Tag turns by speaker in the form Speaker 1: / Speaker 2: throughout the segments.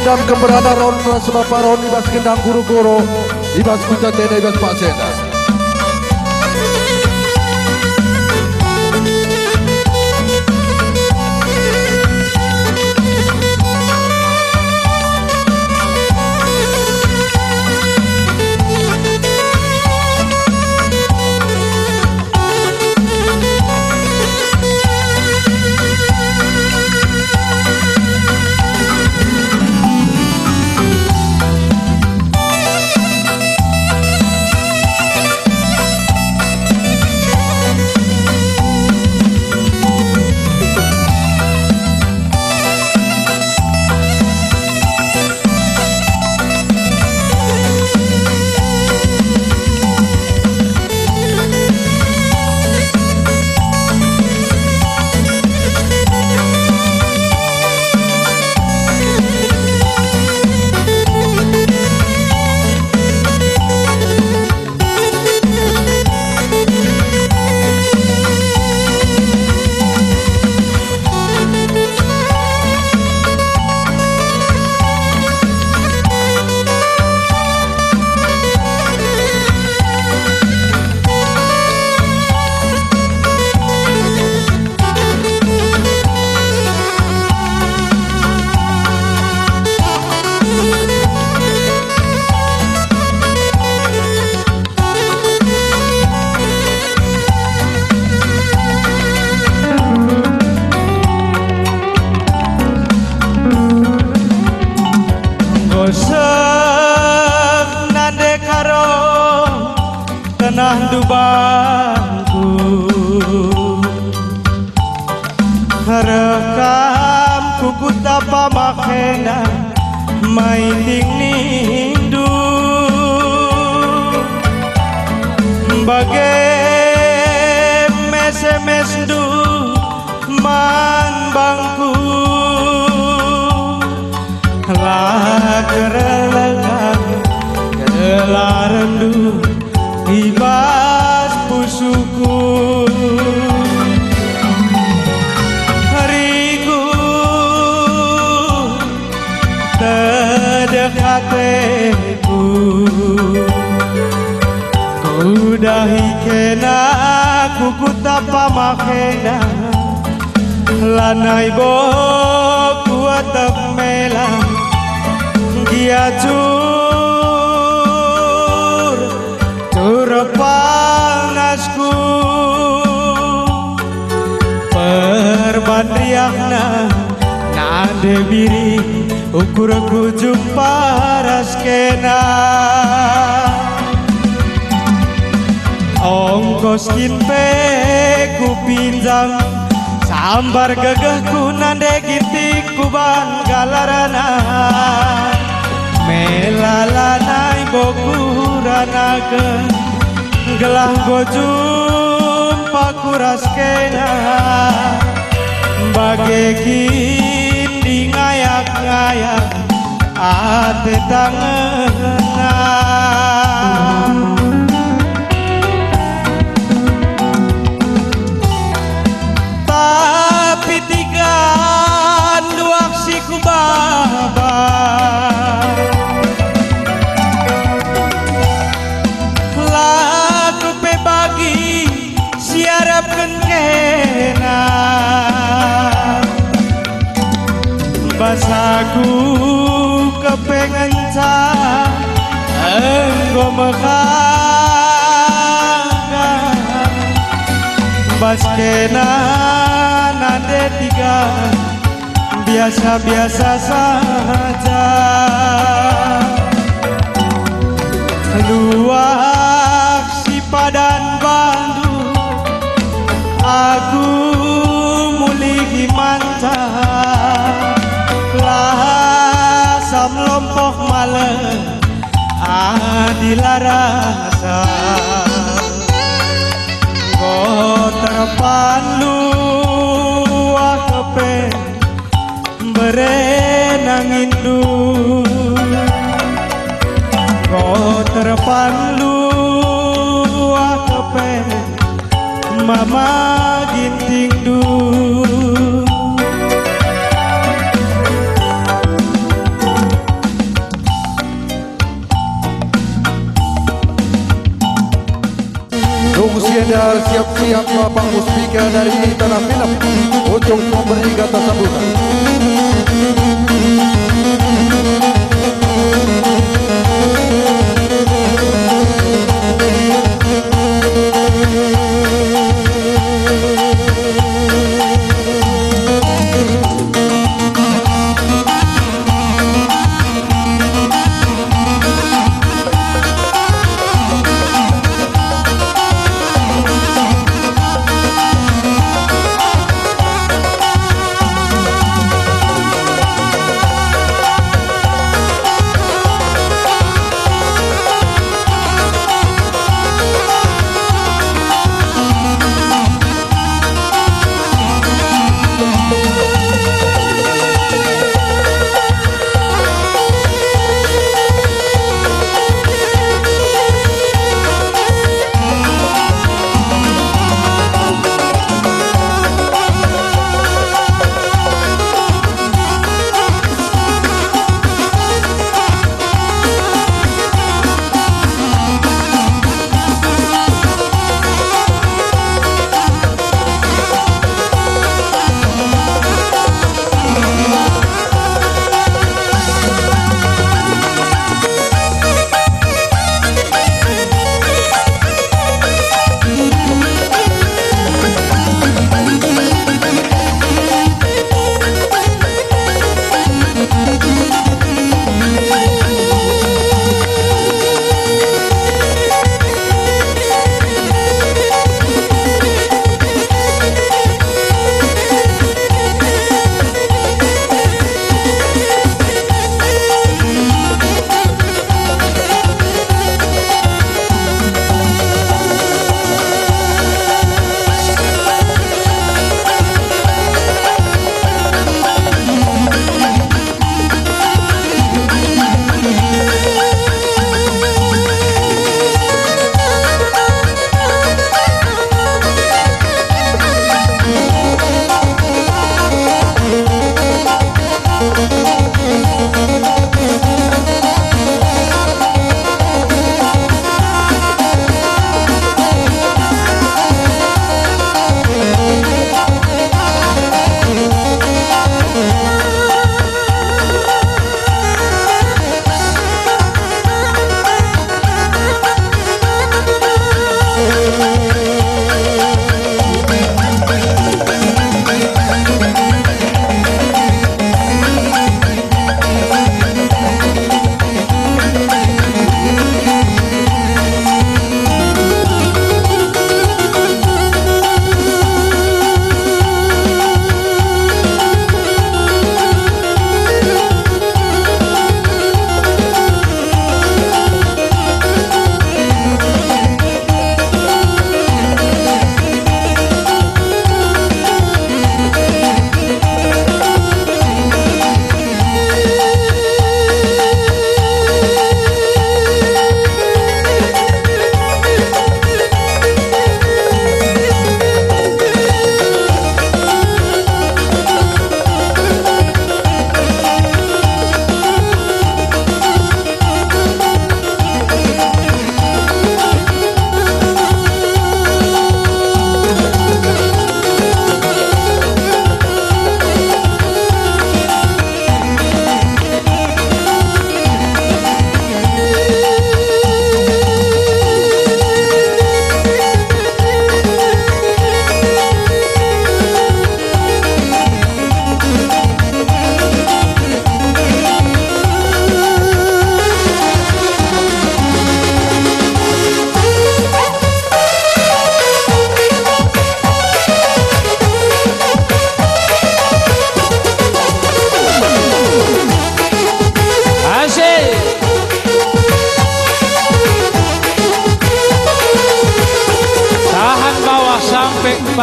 Speaker 1: dan keberadaan ron sebab ron ibas kendang guru-guru ibas kuncat tena ibas pak sena. Kenah dubangku rekam kuku tapa makena maiting nindu bagai mes-mes du man bangku lah kerelengan kelarendu ibas pusuku hariku terdekateku kudahi kena kuku tapa makena lanai bo kuatap melang panasku perbandriakna nade biri ukur kujuk paras kena ongkos kinpe ku pinjam sambar gagahku nade gintik kuban galarana melalanai bokuranaga gelah gojumpa kuras kena bagai kini ngayak-ngayak ate tangan tapi tiga dua siku babar kena basaku kepengen cah enggo mekaga bas kena nade tiga biasa-biasa saja luak si padan bandu aku mulihi mantap lah sam lompok malam adilarasa kau terpandu akepe berenang indu kau terpandu akepe mama ginting du Fungsinya siap-siap Bapak Muspika dari Tanah Pinang untuk memberi kata sambutan.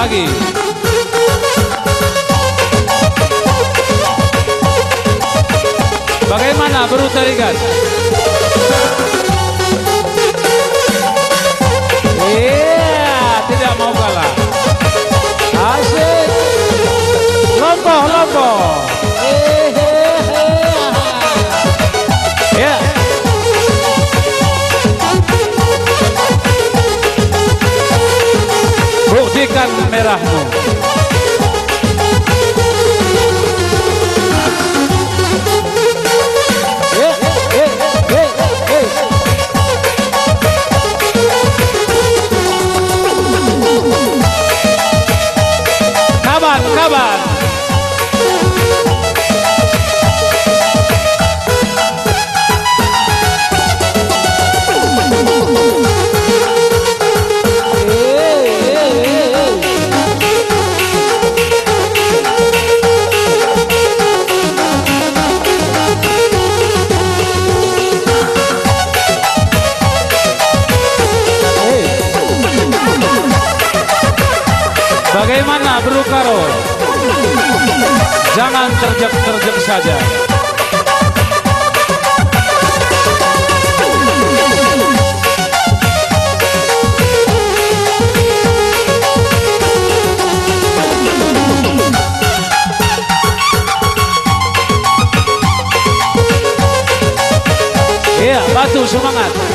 Speaker 2: pagi. Bagaimana Bro Tarigan? Iya, tidak mau kalah. Asik. Lompoh. Ya. bagaikan merahmu. Kaban, kaban. Bagaimana Bro Karo? Jangan terjek-terjek saja. Iya, batu semangat.